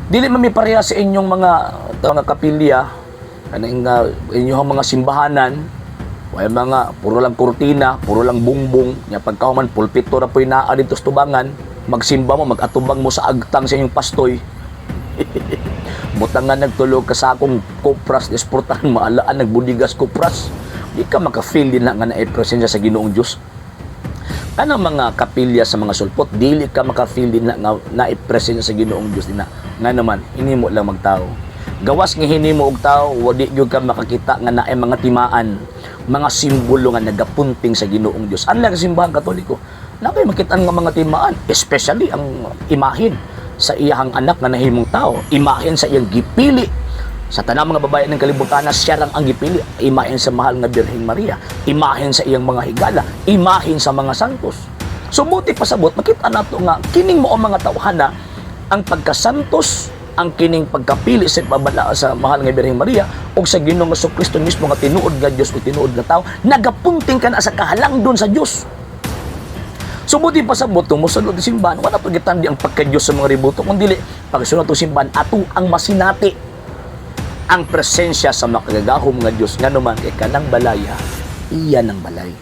Dili man mi pareha sa inyong mga kapilya, kaning inyong mga simbahanan, way mga puro lang kurtina, puro lang bungbong, nya pagkahuman pulpito ra poy naa dito sa tubangan, magsimba mo, magatubang mo sa agtang sa inyong pastoy. Butangan nagtulog ka sa akong kopras, esportahan maalaan nagbudigas kopras. Di ka maka-feel din na nga na-presensya sa Ginoong Dios. Kanang mga kapilya sa mga sulpot, dili ka maka-feel din na na-presensya sa Ginoong Dios din na. Nga naman, hinimo lang magtao. Gawas nga hinimo og tao, wadi gyud ka makakita nga naay mga timaan, mga simbolo nga nagapunting sa Ginoong Dios. Unlike sa simbahan Katoliko, nakay makita nga mga timaan, especially ang imahen sa iyang anak nga nahimong tao, imahen sa iyang gipili. Sa tanang mga babae ng kalibutan na siya lang ang gipili, imahen sa mahal nga Birheng Maria, imahen sa iyang mga higala, imahen sa mga santos. So buti pasabot, makita nato nga kining mo ang mga tawhana, ang pagkasantos, ang kining pagkapili sa babala sa mahal nga Birheng Maria o sa Ginoong Jesucristo mismo nga tinuod nga Dios o tinuod nga tao, nagapunting ka na sa kahalangdon sa Dios. So buti pasabot kung mosulod sa simbahan, wala to gitandi ang pagka-Dios sa mga ributo, kundi pagsunod to simbahan ato ang masinati ang presensya sa makagagahom nga Dios nga naman kay kanang balaya, iyan ang balay.